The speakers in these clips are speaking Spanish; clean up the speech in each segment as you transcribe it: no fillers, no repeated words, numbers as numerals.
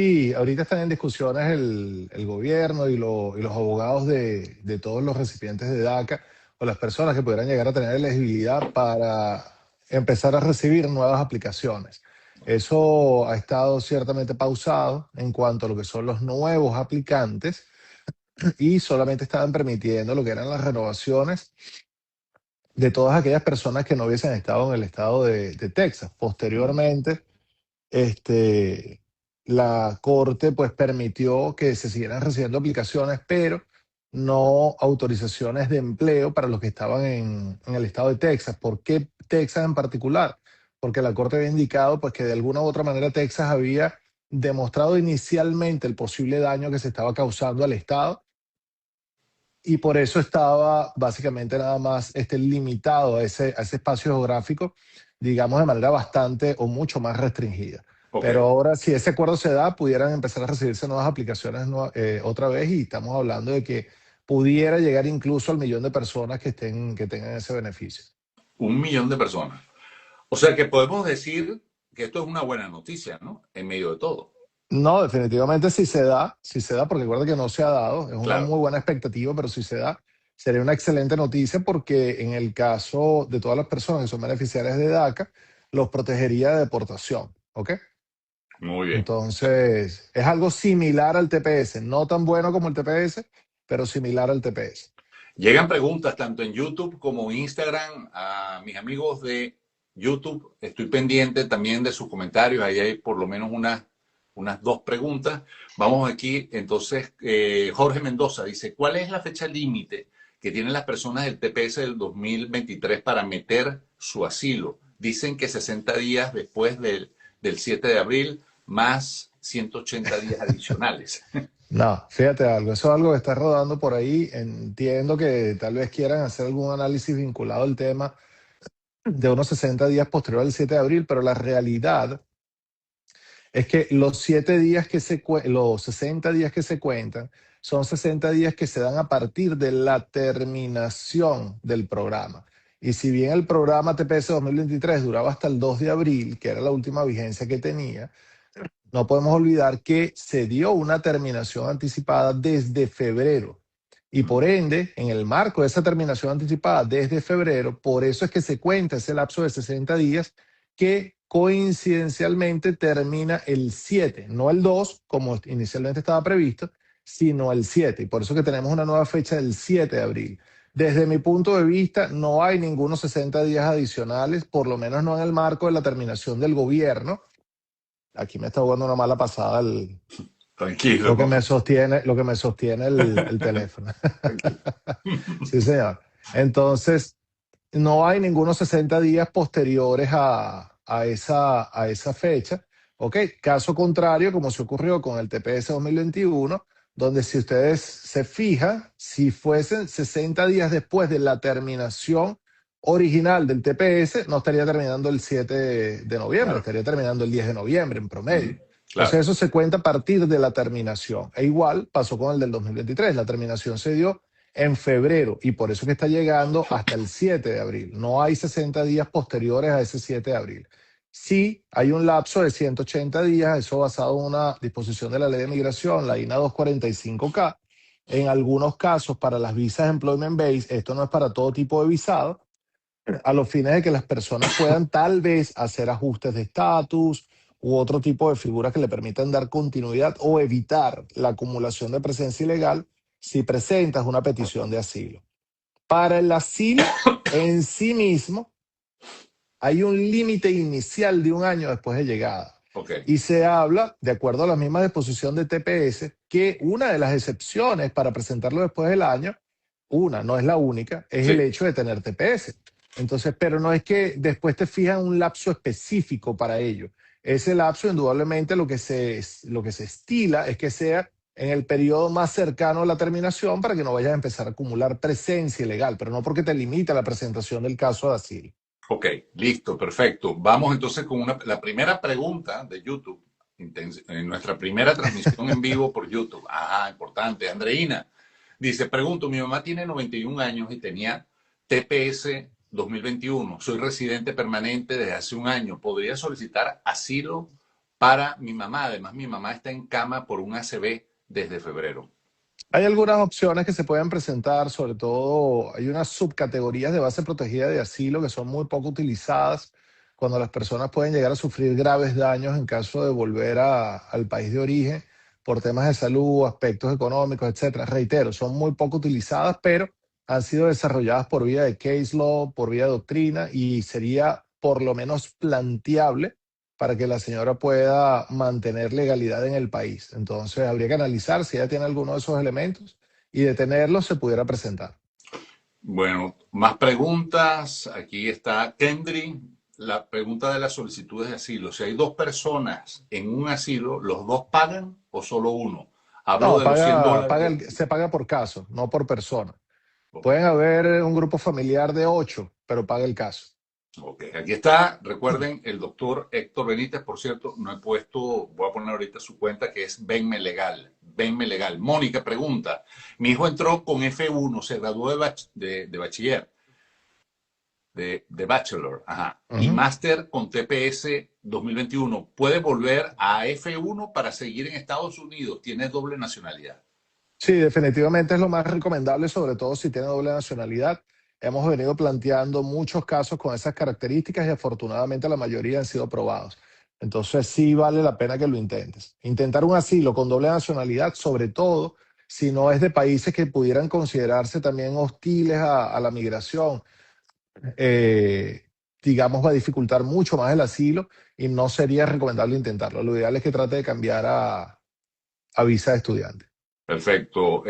Y ahorita están en discusiones el gobierno y los abogados de todos los recipientes de DACA o las personas que pudieran llegar a tener elegibilidad para empezar a recibir nuevas aplicaciones. Eso ha estado ciertamente pausado en cuanto a lo que son los nuevos aplicantes y solamente estaban permitiendo lo que eran las renovaciones de todas aquellas personas que no hubiesen estado en el estado de Texas. Mm. Posteriormente, este, la Corte pues permitió que se siguieran recibiendo aplicaciones, pero no autorizaciones de empleo para los que estaban en el estado de Texas. ¿Por qué Texas en particular? Porque la Corte había indicado pues que de alguna u otra manera Texas había demostrado inicialmente el posible daño que se estaba causando al estado y por eso estaba básicamente nada más limitado a ese espacio geográfico, digamos, de manera bastante o mucho más restringida. Ok. Pero ahora, si ese acuerdo se da, pudieran empezar a recibirse nuevas aplicaciones otra vez y estamos hablando de que pudiera llegar incluso al millón de personas que tengan ese beneficio. 1 millón de personas. O sea que podemos decir que esto es una buena noticia, ¿no? En medio de todo. No, definitivamente si se da, porque recuerda que no se ha dado, es una Claro. muy buena expectativa, pero si se da, sería una excelente noticia porque en el caso de todas las personas que son beneficiarias de DACA, los protegería de deportación, ¿ok? Muy bien. Entonces, es algo similar al TPS, no tan bueno como el TPS, pero similar al TPS. Llegan preguntas tanto en YouTube como en Instagram a mis amigos de YouTube. Estoy pendiente también de sus comentarios. Ahí hay por lo menos unas 2 preguntas. Vamos aquí. Entonces, Jorge Mendoza dice, ¿cuál es la fecha límite que tienen las personas del TPS del 2023 para meter su asilo? Dicen que 60 días después del 7 de abril, más 180 días adicionales. No, fíjate algo, eso es algo que está rodando por ahí. Entiendo que tal vez quieran hacer algún análisis vinculado al tema de unos 60 días posterior al 7 de abril, pero la realidad es que los 7 días los 60 días que se cuentan son 60 días que se dan a partir de la terminación del programa. Y si bien el programa TPS 2023 duraba hasta el 2 de abril, que era la última vigencia que tenía, no podemos olvidar que se dio una terminación anticipada desde febrero. Y por ende, en el marco de esa terminación anticipada desde febrero, por eso es que se cuenta ese lapso de 60 días que coincidencialmente termina el 7, no el 2, como inicialmente estaba previsto, sino el 7. Y por eso que tenemos una nueva fecha del 7 de abril. Desde mi punto de vista, no hay ningunos 60 días adicionales, por lo menos no en el marco de la terminación del gobierno. Aquí me está jugando una mala pasada Tranquilo. lo que me sostiene el teléfono. Tranquilo. Sí, señor. Entonces, no hay ningunos 60 días posteriores a esa fecha. ¿Ok? Caso contrario, como se ocurrió con el TPS 2021, donde si ustedes se fijan, si fuesen 60 días después de la terminación original del TPS, no estaría terminando el 7 de noviembre, Claro. estaría terminando el 10 de noviembre en promedio. Entonces Claro. eso se cuenta a partir de la terminación. E igual pasó con el del 2023. La terminación se dio en febrero y por eso que está llegando hasta el 7 de abril. No hay 60 días posteriores a ese 7 de abril. Sí hay un lapso de 180 días, eso basado en una disposición de la ley de migración, la INA 245K. En algunos casos, para las visas Employment Base, esto no es para todo tipo de visado, a los fines de que las personas puedan tal vez hacer ajustes de estatus u otro tipo de figuras que le permitan dar continuidad o evitar la acumulación de presencia ilegal si presentas una petición de asilo. Para el asilo en sí mismo hay un límite inicial de 1 año después de llegada. Ok. Y se habla, de acuerdo a la misma disposición de TPS, que una de las excepciones para presentarlo después del año, una, no es la única, es el Sí. hecho de tener TPS. Entonces, pero no es que después te fijan un lapso específico para ello. Ese lapso, indudablemente, lo que se estila es que sea en el periodo más cercano a la terminación para que no vayas a empezar a acumular presencia ilegal, pero no porque te limita la presentación del caso de asilo. Ok, listo, perfecto. Vamos entonces con la primera pregunta de YouTube, en nuestra primera transmisión en vivo por YouTube. Ah, importante. Andreina dice, pregunto, mi mamá tiene 91 años y tenía TPS 2021. Soy residente permanente desde hace un año. ¿Podría solicitar asilo para mi mamá. Además, mi mamá está en cama por un ACV desde febrero. Hay algunas opciones que se pueden presentar, sobre todo hay unas subcategorías de base protegida de asilo que son muy poco utilizadas cuando las personas pueden llegar a sufrir graves daños en caso de volver al país de origen por temas de salud, aspectos económicos, etcétera. Reitero, son muy poco utilizadas, pero han sido desarrolladas por vía de case law, por vía de doctrina y sería por lo menos planteable para que la señora pueda mantener legalidad en el país. Entonces, habría que analizar si ella tiene alguno de esos elementos y de tenerlos se pudiera presentar. Bueno, más preguntas. Aquí está Kendry. La pregunta de las solicitudes de asilo. Si hay dos personas en un asilo, ¿los dos pagan o solo uno? Hablo No, de los 100 dólares paga del asilo. se paga por caso, no por persona. Ok. Pueden haber un grupo familiar de 8, pero paga el caso. Ok, aquí está, recuerden, el doctor Héctor Benítez, por cierto, no he puesto, voy a poner ahorita su cuenta que es Venme Legal, Venme Legal. Mónica pregunta, mi hijo entró con F1, se graduó de bachiller, de bachelor, ajá, y Ujú. máster con TPS 2021. ¿Puede volver a F1 para seguir en Estados Unidos? Tiene doble nacionalidad. Sí, definitivamente es lo más recomendable, sobre todo si tiene doble nacionalidad. Hemos venido planteando muchos casos con esas características y afortunadamente la mayoría han sido aprobados. Entonces sí vale la pena que lo intentes. Intentar un asilo con doble nacionalidad, sobre todo si no es de países que pudieran considerarse también hostiles a la migración, eh, digamos, va a dificultar mucho más el asilo y no sería recomendable intentarlo. Lo ideal es que trate de cambiar a visa de estudiante. Perfecto.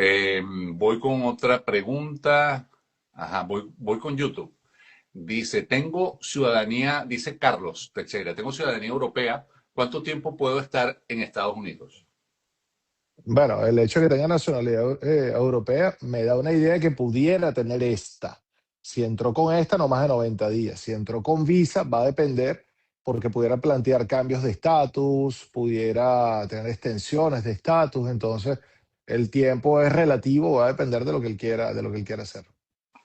Voy con otra pregunta. Ajá, voy con YouTube. Dice, tengo ciudadanía, dice Carlos Teixeira, tengo ciudadanía europea. ¿Cuánto tiempo puedo estar en Estados Unidos? Bueno, el hecho de que tenga nacionalidad europea me da una idea de que pudiera tener esta. Si entró con esta, no más de 90 días. Si entró con visa, va a depender porque pudiera plantear cambios de estatus, pudiera tener extensiones de estatus. Entonces, el tiempo es relativo, va a depender de lo que él quiera, de lo que él quiera hacer.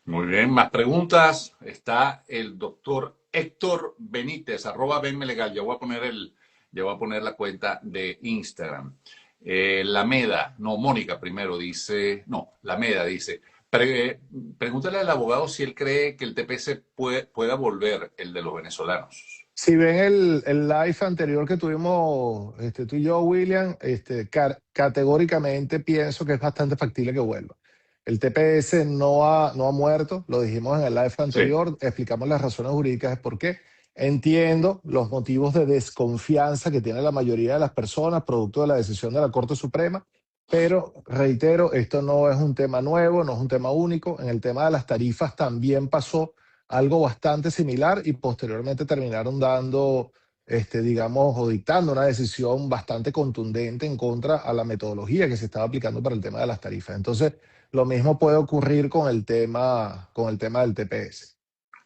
Muy bien, más preguntas. Está el doctor Héctor Benítez, arroba Benme Legal. Ya voy a poner la cuenta de Instagram. Lameda, no, Mónica primero dice, no, Lameda dice, pre- pregúntale al abogado si él cree que el TPS pueda volver, el de los venezolanos. Si ven el live anterior que tuvimos tú y yo, William, categóricamente pienso que es bastante factible que vuelva. El TPS no ha muerto, lo dijimos en el live Sí, anterior, explicamos las razones jurídicas de por qué. Entiendo los motivos de desconfianza que tiene la mayoría de las personas, producto de la decisión de la Corte Suprema, pero reitero, esto no es un tema nuevo, no es un tema único. En el tema de las tarifas también pasó algo bastante similar y posteriormente terminaron dando, digamos, o dictando una decisión bastante contundente en contra a la metodología que se estaba aplicando para el tema de las tarifas. Entonces, lo mismo puede ocurrir con el tema del TPS.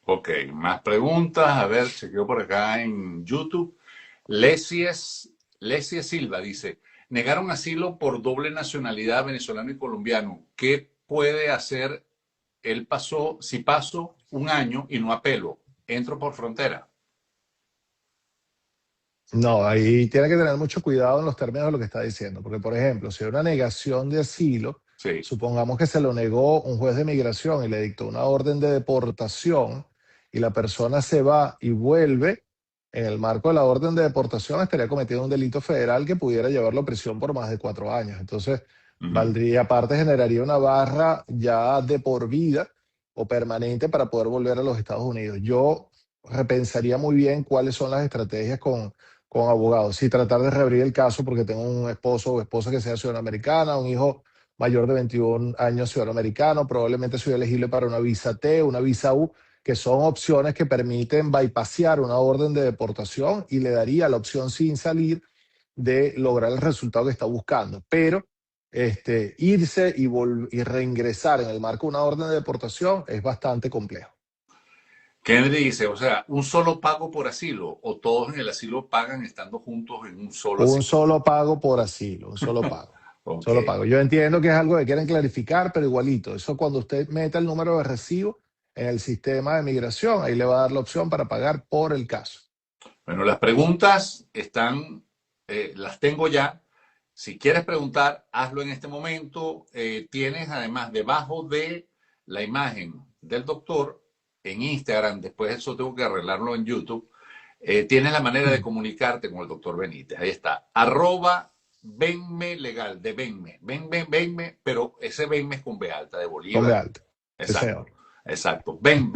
ok, más preguntas. A ver, chequeo por acá en YouTube. Lecies Silva dice, negaron asilo por doble nacionalidad venezolano y colombiano. ¿Qué puede hacer? Él pasó, si paso un año y no apelo, entro por frontera. No, ahí tiene que tener mucho cuidado en los términos de lo que está diciendo, porque por ejemplo, si hay una negación de asilo, Sí. supongamos que se lo negó un juez de migración y le dictó una orden de deportación y la persona se va y vuelve, en el marco de la orden de deportación estaría cometiendo un delito federal que pudiera llevarlo a prisión por más de 4 años. Entonces, Ujú. valdría, aparte generaría una barra ya de por vida o permanente para poder volver a los Estados Unidos. Yo repensaría muy bien cuáles son las estrategias con abogados. Sí, tratar de reabrir el caso porque tengo un esposo o esposa que sea ciudadana americana, un hijo mayor de 21 años ciudadano americano, probablemente soy elegible para una visa T, una visa U, que son opciones que permiten bypassear una orden de deportación y le daría la opción sin salir de lograr el resultado que está buscando. Pero irse y reingresar en el marco de una orden de deportación es bastante complejo. Kennedy dice, o sea, un solo pago por asilo o todos en el asilo pagan estando juntos en un solo Un asilo. solo pago por asilo, un solo pago. Ok. Solo pago. Yo entiendo que es algo que quieren clarificar, pero igualito. Eso cuando usted meta el número de recibo en el sistema de migración, ahí le va a dar la opción para pagar por el caso. Bueno, las preguntas están las tengo ya. Si quieres preguntar, hazlo en este momento. Tienes además debajo de la imagen del doctor en Instagram, después eso tengo que arreglarlo en YouTube, tienes la manera de comunicarte con el doctor Benítez. Ahí está. Arroba Venme Legal, de Venme. Venme, pero ese Venme es con B alta, de Con B Bolívar. alta. Sí, Exacto, señor. exacto. Ven.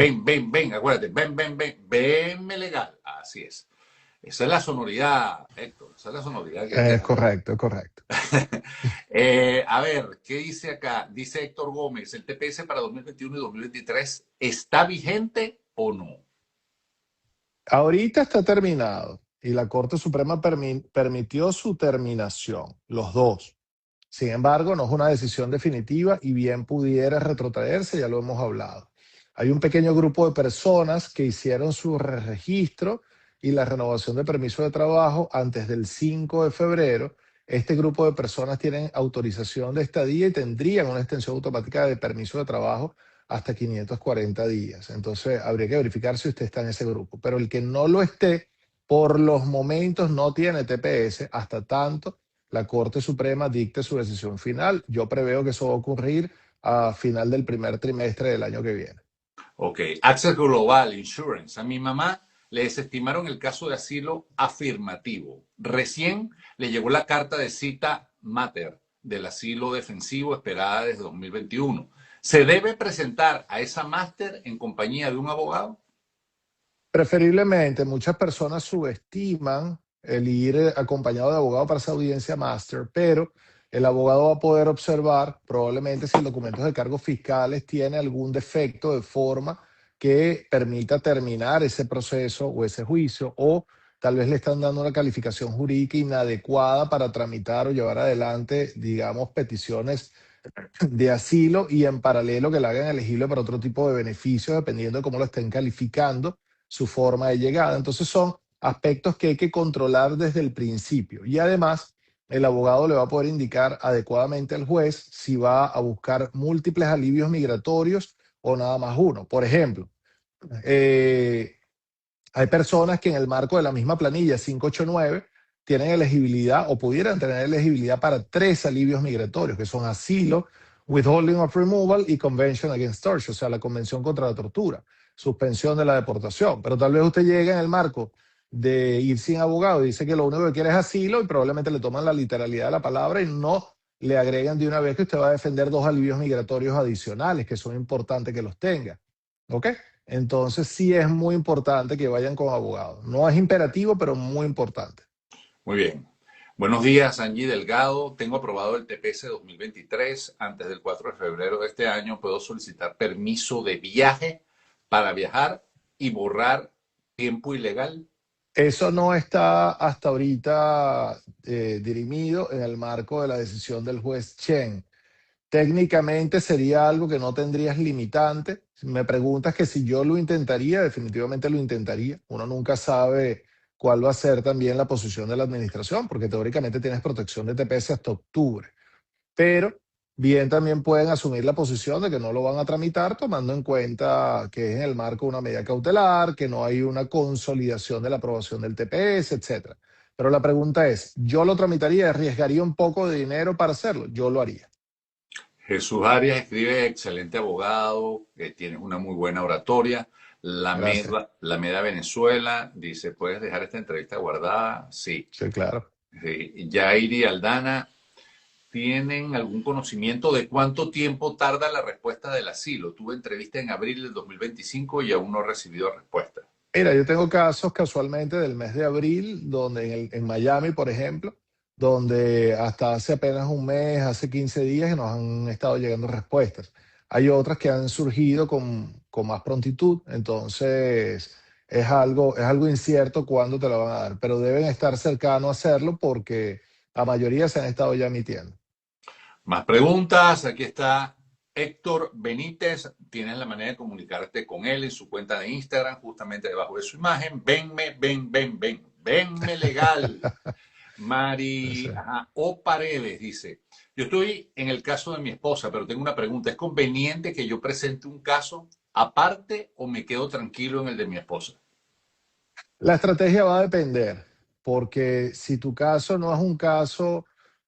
Acuérdate, Venme Legal. Así es. Esa es la sonoridad, Héctor. Esa es la sonoridad que hay que Es darle. correcto, es correcto. A ver, ¿qué dice acá? Dice Héctor Gómez, ¿el TPS para 2021 y 2023 está vigente o no? Ahorita está terminado y la Corte Suprema permitió su terminación, los dos. Sin embargo, no es una decisión definitiva y bien pudiera retrotraerse, ya lo hemos hablado. Hay un pequeño grupo de personas que hicieron su registro y la renovación de permiso de trabajo antes del 5 de febrero. Este grupo de personas tienen autorización de estadía y tendrían una extensión automática de permiso de trabajo hasta 540 días. Entonces, habría que verificar si usted está en ese grupo. Pero el que no lo esté, por los momentos no tiene TPS hasta tanto la Corte Suprema dicte su decisión final. Yo preveo que eso va a ocurrir a final del primer trimestre del año que viene. Ok, Access Global Insurance. A mi mamá le desestimaron el caso de asilo afirmativo. Recién le llegó la carta de cita mater del asilo defensivo esperada desde 2021. ¿Se debe presentar a esa máster en compañía de un abogado? Preferiblemente, muchas personas subestiman el ir acompañado de abogado para esa audiencia máster, pero el abogado va a poder observar probablemente si el documento de cargos fiscales tiene algún defecto de forma que permita terminar ese proceso o ese juicio, o tal vez le están dando una calificación jurídica inadecuada para tramitar o llevar adelante, digamos, peticiones de asilo y en paralelo que la hagan elegible para otro tipo de beneficios, dependiendo de cómo lo estén calificando, su forma de llegada. Entonces son aspectos que hay que controlar desde el principio. Y además, el abogado le va a poder indicar adecuadamente al juez si va a buscar múltiples alivios migratorios o nada más uno. Por ejemplo, eh, hay personas que en el marco de la misma planilla 589 tienen elegibilidad o pudieran tener elegibilidad para tres alivios migratorios, que son asilo, withholding of removal y convention against torture, o sea, la convención contra la tortura, suspensión de la deportación. Pero tal vez usted llegue en el marco de ir sin abogado y dice que lo único que quiere es asilo y probablemente le toman la literalidad de la palabra y no le agregan de una vez que usted va a defender dos alivios migratorios adicionales, que son importantes que los tenga. ¿Ok? Entonces sí es muy importante que vayan con abogados. No es imperativo, pero muy importante. Muy bien. Buenos días, Angie Delgado. Tengo aprobado el TPS 2023. Antes del 4 de febrero de este año puedo solicitar permiso de viaje para viajar y borrar tiempo ilegal. Eso no está hasta ahorita dirimido en el marco de la decisión del juez Chen. Técnicamente sería algo que no tendrías limitante. Si me preguntas que si yo lo intentaría, definitivamente lo intentaría. Uno nunca sabe cuál va a ser también la posición de la administración, porque teóricamente tienes protección de TPS hasta octubre. Pero bien también pueden asumir la posición de que no lo van a tramitar tomando en cuenta que es en el marco de una medida cautelar, que no hay una consolidación de la aprobación del TPS, etcétera. Pero la pregunta es, ¿yo lo tramitaría? ¿Arriesgaría un poco de dinero para hacerlo? Yo lo haría. Jesús Arias escribe, excelente abogado, que tienes una muy buena oratoria. Gracias. La Meda Venezuela dice, ¿puedes dejar esta entrevista guardada? Sí. Sí, claro. Sí. Yairi Aldana, ¿tienen algún conocimiento de cuánto tiempo tarda la respuesta del asilo? Tuve entrevista en abril del 2025 y aún no he recibido respuesta. Mira, yo tengo casos casualmente del mes de abril, donde en Miami, por ejemplo, donde hasta hace apenas un mes, hace 15 días, que nos han estado llegando respuestas. Hay otras que han surgido con más prontitud, entonces es algo incierto cuándo te la van a dar, pero deben estar cercanos a hacerlo porque la mayoría se han estado ya emitiendo. Más preguntas. Aquí está Héctor Benítez. Tienes la manera de comunicarte con él en su cuenta de Instagram, justamente debajo de su imagen. Venme legal. Sí. Mari O Paredes dice, yo estoy en el caso de mi esposa, pero tengo una pregunta. ¿Es conveniente que yo presente un caso aparte o me quedo tranquilo en el de mi esposa? La estrategia va a depender. porque si tu caso no es un caso,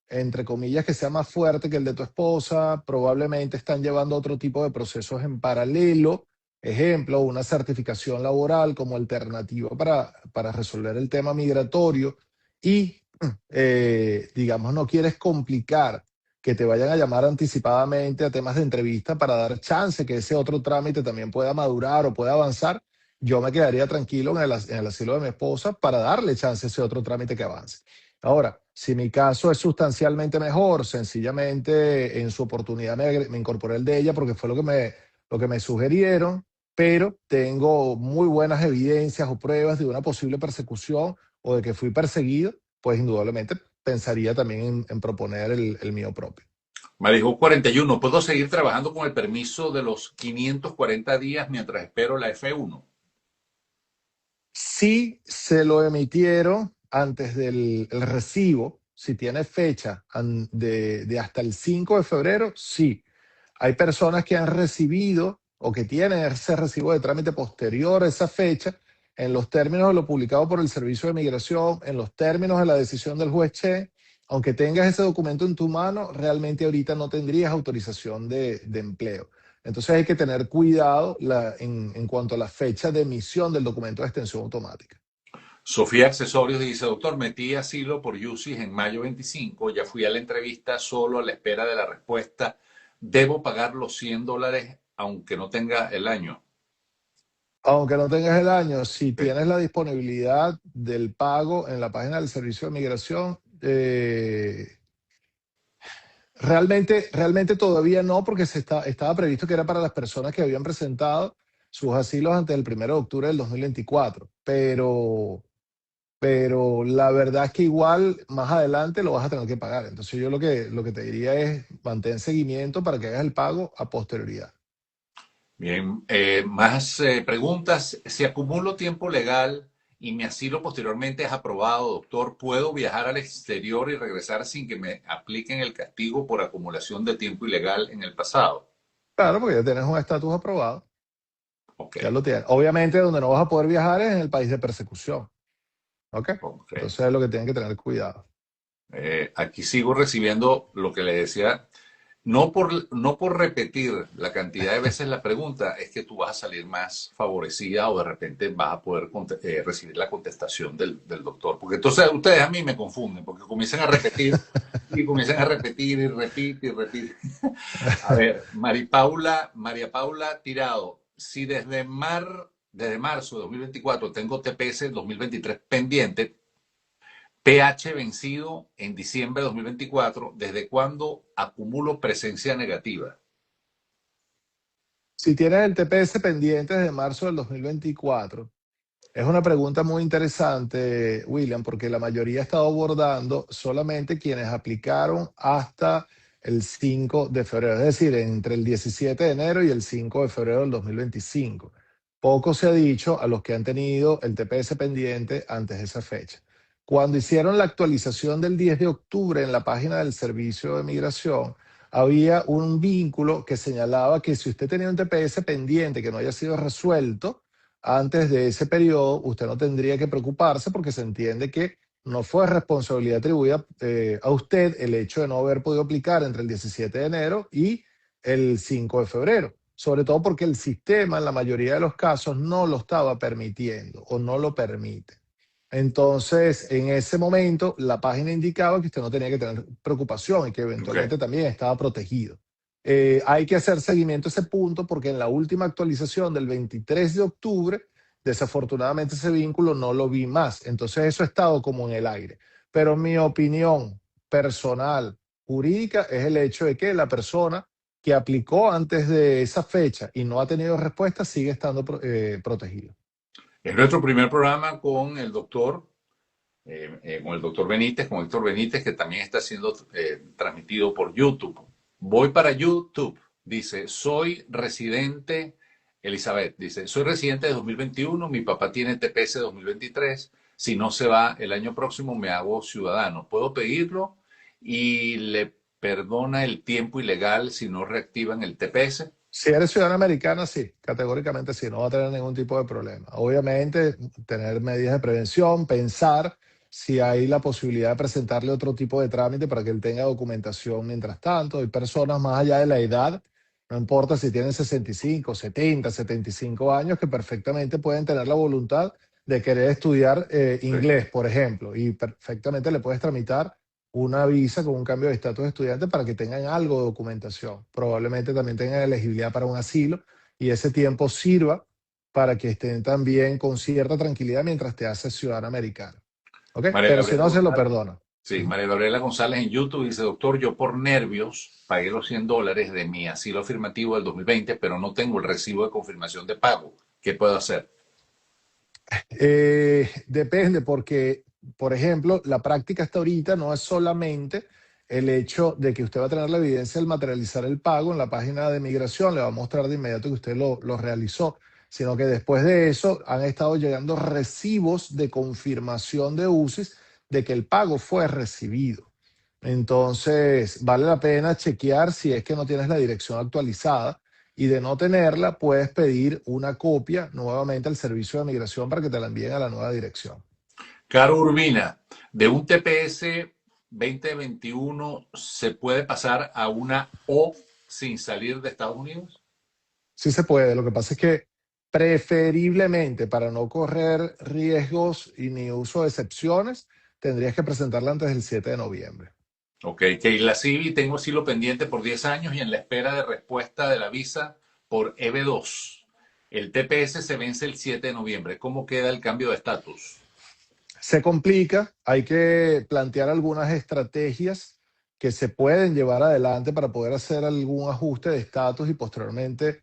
entre comillas, que sea más fuerte que el de tu esposa, probablemente están llevando otro tipo de procesos en paralelo, ejemplo, una certificación laboral como alternativa para resolver el tema migratorio y, digamos, no quieres complicar que te vayan a llamar anticipadamente a temas de entrevista para dar chance que ese otro trámite también pueda madurar o pueda avanzar, yo me quedaría tranquilo en el asilo de mi esposa para darle chance a ese otro trámite que avance. Ahora, si mi caso es sustancialmente mejor, sencillamente en su oportunidad me incorporé el de ella porque fue lo que me sugirieron, pero tengo muy buenas evidencias o pruebas de una posible persecución o de que fui perseguido, pues indudablemente pensaría también en proponer el mío propio. Marijo 41, ¿puedo seguir trabajando con el permiso de los 540 días mientras espero la F1? Si se lo emitieron antes del el recibo, si tiene fecha de hasta el 5 de febrero, sí. Hay personas que han recibido o que tienen ese recibo de trámite posterior a esa fecha, en los términos de lo publicado por el Servicio de Migración, en los términos de la decisión del juez Che, aunque tengas ese documento en tu mano, realmente ahorita no tendrías autorización de empleo. Entonces hay que tener cuidado en cuanto a la fecha de emisión del documento de extensión automática. Sofía Accesorios dice, doctor, metí asilo por UCIS en mayo 25, ya fui a la entrevista solo a la espera de la respuesta. ¿Debo pagar los $100 aunque no tenga el año? Aunque no tengas el año, si Sí. tienes la disponibilidad del pago en la página del Servicio de Migración, realmente todavía no, porque estaba previsto que era para las personas que habían presentado sus asilos antes del 1 de octubre del 2024. Pero la verdad es que igual más adelante lo vas a tener que pagar. Entonces yo lo que te diría es mantén seguimiento para que hagas el pago a posterioridad. Bien, más preguntas. Si acumulo tiempo legal y mi asilo posteriormente es aprobado, doctor, ¿puedo viajar al exterior y regresar sin que me apliquen el castigo por acumulación de tiempo ilegal en el pasado? Claro, porque ya tienes un estatus aprobado, Ok, ya lo tienes. Obviamente donde no vas a poder viajar es en el país de persecución, ¿ok? ok. Entonces es lo que tienen que tener cuidado. Aquí sigo recibiendo lo que le decía. No por repetir la cantidad de veces la pregunta, es que tú vas a salir más favorecida o de repente vas a poder recibir la contestación del doctor. Porque entonces ustedes a mí me confunden, porque comienzan a repetir y comienzan a repetir y repite y repite. A ver, María Paula Tirado, si desde marzo de 2024 tengo TPS 2023 pendiente, PH vencido en diciembre de 2024, ¿desde cuándo acumulo presencia negativa? Si tienes el TPS pendiente desde marzo del 2024, es una pregunta muy interesante, William, porque la mayoría ha estado abordando solamente quienes aplicaron hasta el 5 de febrero, es decir, entre el 17 de enero y el 5 de febrero del 2025. Poco se ha dicho a los que han tenido el TPS pendiente antes de esa fecha. Cuando hicieron la actualización del 10 de octubre en la página del Servicio de Migración, había un vínculo que señalaba que si usted tenía un TPS pendiente que no haya sido resuelto, antes de ese periodo, usted no tendría que preocuparse porque se entiende que no fue responsabilidad atribuida a usted el hecho de no haber podido aplicar entre el 17 de enero y el 5 de febrero. Sobre todo porque el sistema en la mayoría de los casos no lo estaba permitiendo o no lo permite. Entonces, en ese momento, la página indicaba que usted no tenía que tener preocupación y que Okay. eventualmente también estaba protegido. Hay que hacer seguimiento a ese punto porque en la última actualización del 23 de octubre, desafortunadamente ese vínculo no lo vi más. Entonces eso ha estado como en el aire. Pero mi opinión personal, jurídica, es el hecho de que la persona que aplicó antes de esa fecha y no ha tenido respuesta sigue estando protegida. Es nuestro primer programa con el doctor Benítez, con Héctor Benítez, que también está siendo transmitido por YouTube. Voy para YouTube. Dice, soy residente, Elizabeth, dice, soy residente de 2021, mi papá tiene TPS 2023, si no se va el año próximo me hago ciudadano. ¿Puedo pedirlo? Y le perdona el tiempo ilegal si no reactivan el TPS. Si eres ciudadana americana, sí, categóricamente sí, no va a tener ningún tipo de problema. Obviamente, tener medidas de prevención, pensar si hay la posibilidad de presentarle otro tipo de trámite para que él tenga documentación mientras tanto. Hay personas más allá de la edad, no importa si tienen 65, 70, 75 años, que perfectamente pueden tener la voluntad de querer estudiar Sí. inglés, por ejemplo, y perfectamente le puedes tramitar una visa con un cambio de estatus de estudiante para que tengan algo de documentación. Probablemente también tengan elegibilidad para un asilo y ese tiempo sirva para que estén también con cierta tranquilidad mientras te haces ciudadano americano. ¿Ok? María Pero si Gabriela no, se lo González. perdona. Sí, Ujú. María Gabriela González en YouTube dice, doctor, yo por nervios pagué los $100 de mi asilo afirmativo del 2020, pero no tengo el recibo de confirmación de pago. ¿Qué puedo hacer? Depende porque, por ejemplo, la práctica hasta ahorita no es solamente el hecho de que usted va a tener la evidencia del materializar el pago en la página de migración, le va a mostrar de inmediato que usted lo realizó, sino que después de eso han estado llegando recibos de confirmación de UCIS de que el pago fue recibido. Entonces, vale la pena chequear si es que no tienes la dirección actualizada y de no tenerla, puedes pedir una copia nuevamente al servicio de migración para que te la envíen a la nueva dirección. Caro Urbina, de un TPS 2021 se puede pasar a una O sin salir de Estados Unidos. Sí se puede, lo que pasa es que preferiblemente para no correr riesgos y ni uso de excepciones, tendrías que presentarla antes del 7 de noviembre. Ok, que la CIVI tengo asilo pendiente por 10 años y en la espera de respuesta de la visa por EB2. El TPS se vence el 7 de noviembre. ¿Cómo queda el cambio de estatus? Se complica, hay que plantear algunas estrategias que se pueden llevar adelante para poder hacer algún ajuste de estatus y posteriormente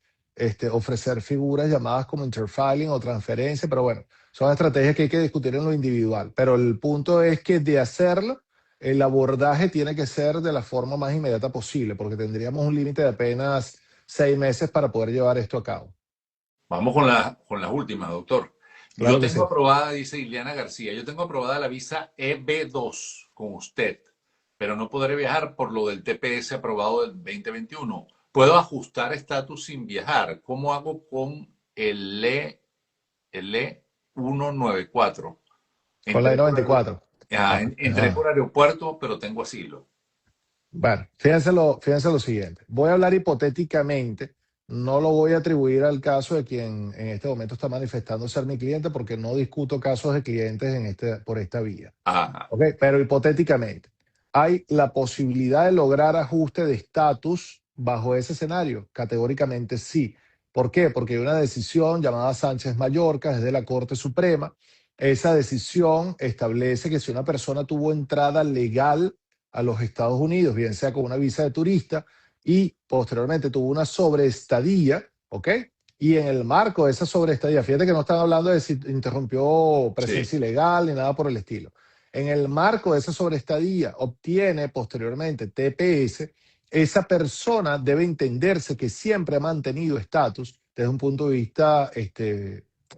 ofrecer figuras llamadas como interfiling o transferencia, pero bueno, son estrategias que hay que discutir en lo individual. Pero el punto es que de hacerlo, el abordaje tiene que ser de la forma más inmediata posible, porque tendríamos un límite de apenas 6 meses para poder llevar esto a cabo. Vamos con las últimas, doctor. Yo Claro que tengo sí. aprobada, dice Ileana García, yo tengo aprobada la visa EB2 con usted, pero no podré viajar por lo del TPS aprobado del 2021. ¿Puedo ajustar estatus sin viajar? ¿Cómo hago con el E194? Con la Entré por, I-94. entré por aeropuerto, pero tengo asilo. Bueno, fíjense lo siguiente. Voy a hablar hipotéticamente, no lo voy a atribuir al caso de quien en este momento está manifestando ser mi cliente porque no discuto casos de clientes por esta vía. Ajá. ¿Ok? Pero hipotéticamente, ¿hay la posibilidad de lograr ajuste de estatus bajo ese escenario? Categóricamente sí. ¿Por qué? Porque hay una decisión llamada Sánchez Mallorca desde la Corte Suprema. Esa decisión establece que si una persona tuvo entrada legal a los Estados Unidos, bien sea con una visa de turista, y posteriormente tuvo una sobreestadía, ¿ok? Y en el marco de esa sobreestadía, fíjate que no están hablando de si interrumpió Sí. presencia ilegal ni nada por el estilo. En el marco de esa sobreestadía obtiene posteriormente TPS, esa persona debe entenderse que siempre ha mantenido estatus desde un punto de vista,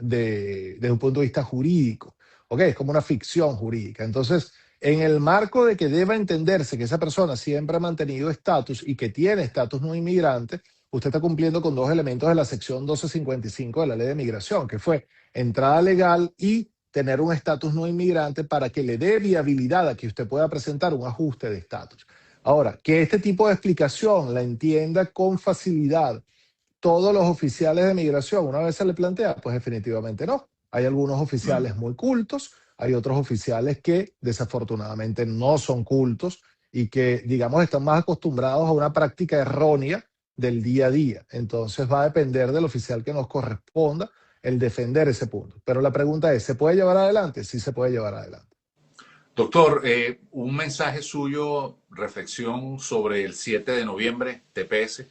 desde un punto de vista jurídico. ¿Ok? Es como una ficción jurídica. Entonces, en el marco de que deba entenderse que esa persona siempre ha mantenido estatus y que tiene estatus no inmigrante, usted está cumpliendo con dos elementos de la sección 1255 de la ley de migración, que fue entrada legal y tener un estatus no inmigrante para que le dé viabilidad a que usted pueda presentar un ajuste de estatus. Ahora, que este tipo de explicación la entienda con facilidad todos los oficiales de migración una vez se le plantea, pues definitivamente no. Hay algunos Mm. oficiales muy cultos, hay otros oficiales que desafortunadamente no son cultos y que, digamos, están más acostumbrados a una práctica errónea del día a día. Entonces va a depender del oficial que nos corresponda el defender ese punto. Pero la pregunta es, ¿se puede llevar adelante? Sí se puede llevar adelante. Doctor, un mensaje suyo, reflexión sobre el 7 de noviembre, TPS.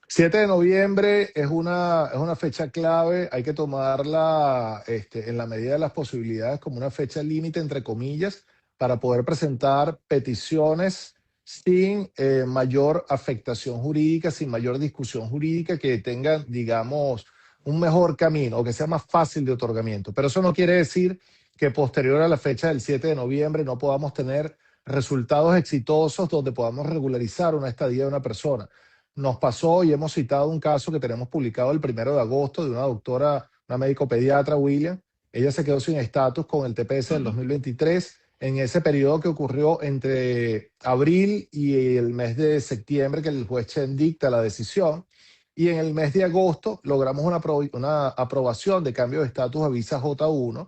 7 de noviembre es una fecha clave, hay que tomarla en la medida de las posibilidades como una fecha límite, entre comillas, para poder presentar peticiones sin mayor afectación jurídica, sin mayor discusión jurídica, que tengan, digamos, un mejor camino o que sea más fácil de otorgamiento. Pero eso no quiere decir que posterior a la fecha del 7 de noviembre no podamos tener resultados exitosos donde podamos regularizar una estadía de una persona. Nos pasó y hemos citado un caso que tenemos publicado el 1 de agosto de una doctora, una médico pediatra, William. Ella se quedó sin estatus con el TPS del Ujú. 2023. en ese periodo que ocurrió entre abril y el mes de septiembre, que el juez Chen dicta la decisión. Y en el mes de agosto logramos una aprobación de cambio de estatus a visa J1.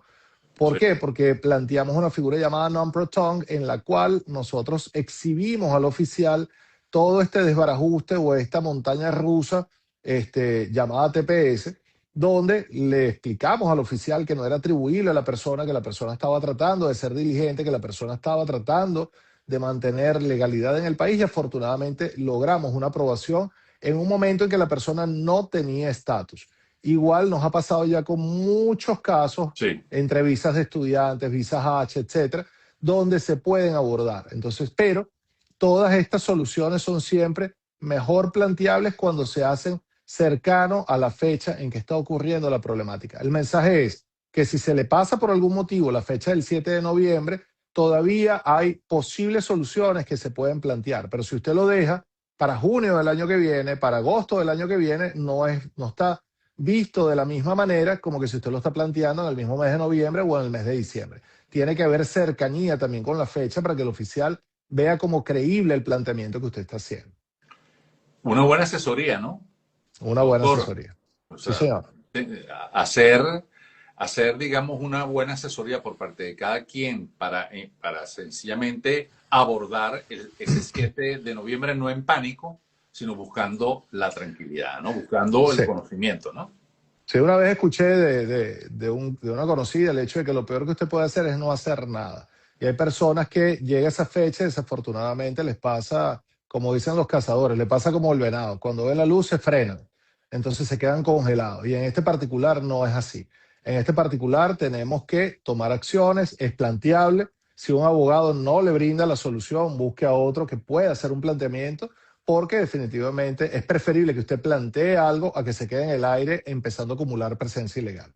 ¿Por Sí, qué? Porque planteamos una figura llamada non-proton en la cual nosotros exhibimos al oficial todo este desbarajuste o esta montaña rusa llamada TPS, donde le explicamos al oficial que no era atribuible a la persona, que la persona estaba tratando de ser diligente, que la persona estaba tratando de mantener legalidad en el país y afortunadamente logramos una aprobación en un momento en que la persona no tenía estatus. Igual nos ha pasado ya con muchos casos sí. entre visas de estudiantes, visas H, etcétera, donde se pueden abordar. Entonces, pero todas estas soluciones son siempre mejor planteables cuando se hacen cercano a la fecha en que está ocurriendo la problemática. El mensaje es que si se le pasa por algún motivo la fecha del 7 de noviembre, todavía hay posibles soluciones que se pueden plantear, pero si usted lo deja para junio del año que viene, para agosto del año que viene, no está visto de la misma manera como que si usted lo está planteando en el mismo mes de noviembre o en el mes de diciembre. Tiene que haber cercanía también con la fecha para que el oficial vea como creíble el planteamiento que usted está haciendo. Una buena asesoría, ¿no? Una buena Doctor, asesoría. o Sí, sea, señor. hacer, digamos, una buena asesoría por parte de cada quien para sencillamente abordar ese 7 de noviembre no en pánico, sino buscando la tranquilidad, ¿no? Buscando el Sí. conocimiento, ¿no? Sí, una vez escuché de una conocida el hecho de que lo peor que usted puede hacer es no hacer nada. Y hay personas que llega esa fecha, desafortunadamente les pasa, como dicen los cazadores, le pasa como el venado. Cuando ven la luz se frenan, entonces se quedan congelados. Y en este particular no es así. En este particular tenemos que tomar acciones, es planteable. Si un abogado no le brinda la solución, busque a otro que pueda hacer un planteamiento porque definitivamente es preferible que usted plantee algo a que se quede en el aire empezando a acumular presencia ilegal.